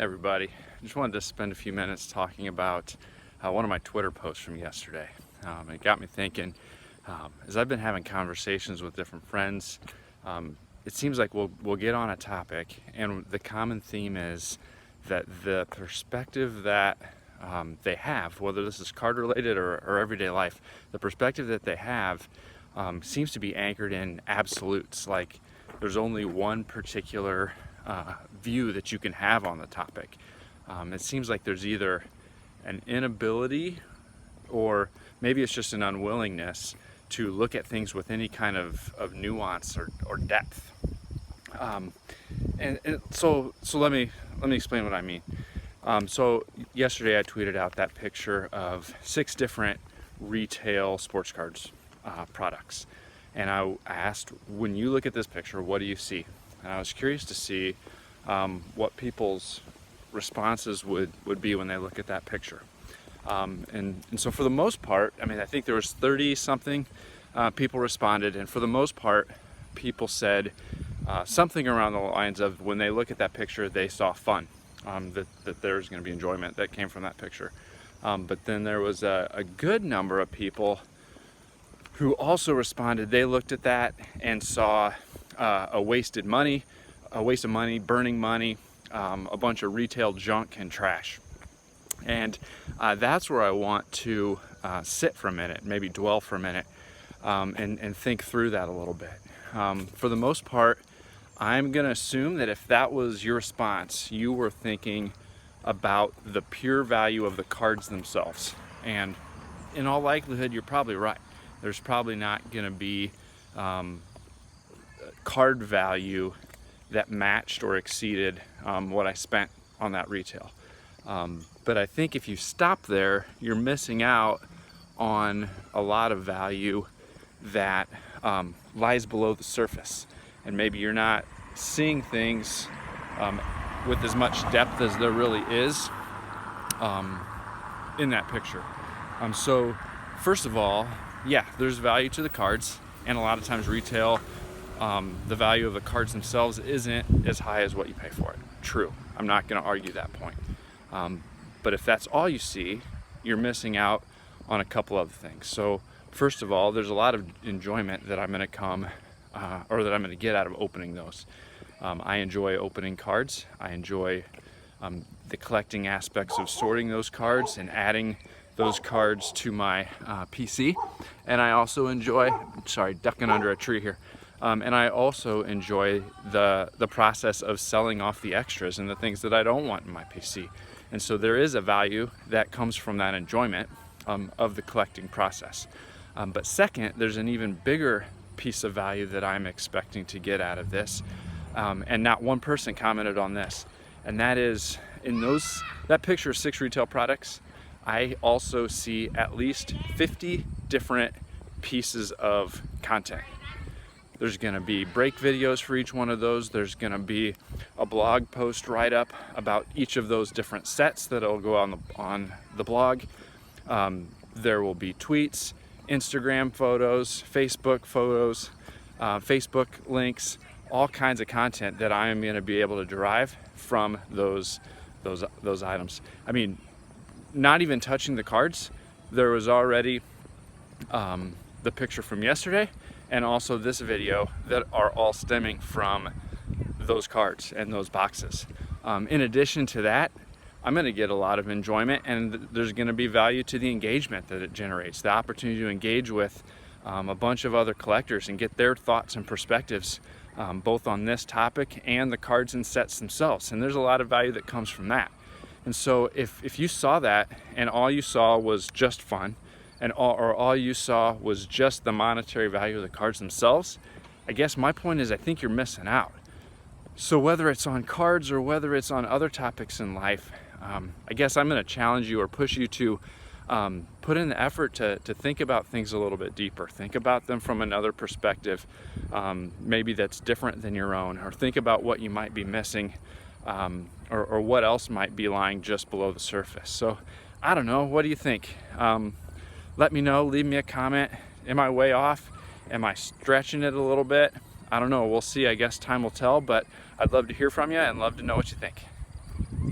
Everybody. I just wanted to spend a few minutes talking about one of my Twitter posts from yesterday. It got me thinking, as I've been having conversations with different friends, it seems like we'll get on a topic, and the common theme is that the perspective that they have, whether this is card related or everyday life, the perspective that they have seems to be anchored in absolutes. Like there's only one particular view that you can have on the topic. It seems like there's either an inability or maybe it's just an unwillingness to look at things with any kind of nuance or depth. So let me explain what I mean. So yesterday I tweeted out that picture of 6 different retail sports cards products, and I asked, when you look at this picture, what do you see? And I was curious to see what people's responses would be when they look at that picture. And so for the most part, I mean, I think there was 30 something people responded, and for the most part, people said something around the lines of, when they look at that picture, they saw fun, that there's going to be enjoyment that came from that picture. But then there was a good number of people who also responded. They looked at that and saw a waste of money, burning money, a bunch of retail junk and trash. And that's where I want to sit for a minute, maybe dwell for a minute, and think through that a little bit. For the most part, I'm going to assume that if that was your response, you were thinking about the pure value of the cards themselves. And in all likelihood, you're probably right. There's probably not going to be card value that matched or exceeded what I spent on that retail. But I think if you stop there, you're missing out on a lot of value that lies below the surface. And maybe you're not seeing things with as much depth as there really is in that picture. So first of all, yeah, there's value to the cards, and a lot of times retail, the value of the cards themselves isn't as high as what you pay for it. True, I'm not going to argue that point. But if that's all you see, you're missing out on a couple other things. So first of all, there's a lot of enjoyment that I'm going to get out of opening those. I enjoy opening cards. I enjoy the collecting aspects of sorting those cards and adding those cards to my PC. And I also enjoy, ducking under a tree here. And I also enjoy the process of selling off the extras and the things that I don't want in my PC. And so there is a value that comes from that enjoyment of the collecting process. But second, there's an even bigger piece of value that I'm expecting to get out of this. And not one person commented on this. And that is, in that picture of 6 retail products, I also see at least 50 different pieces of content. There's going to be break videos for each one of those. There's going to be a blog post write-up about each of those different sets that'll go on the blog. There will be tweets, Instagram photos, Facebook photos, Facebook links, all kinds of content that I am going to be able to derive from those items. I mean, not even touching the cards, there was already the picture from yesterday and also this video that are all stemming from those cards and those boxes. In addition to that, I'm going to get a lot of enjoyment, and there's going to be value to the engagement that it generates, the opportunity to engage with a bunch of other collectors and get their thoughts and perspectives both on this topic and the cards and sets themselves. And there's a lot of value that comes from that. And so if you saw that and all you saw was just fun, and all you saw was just the monetary value of the cards themselves, I guess my point is I think you're missing out. So whether it's on cards or whether it's on other topics in life, I guess I'm going to challenge you or push you to put in the effort to think about things a little bit deeper. Think about them from another perspective, maybe that's different than your own, or think about what you might be missing, or what else might be lying just below the surface. So I don't know, what do you think? Let me know, leave me a comment. Am I way off? Am I stretching it a little bit? I don't know, we'll see. I guess time will tell, but I'd love to hear from you and love to know what you think.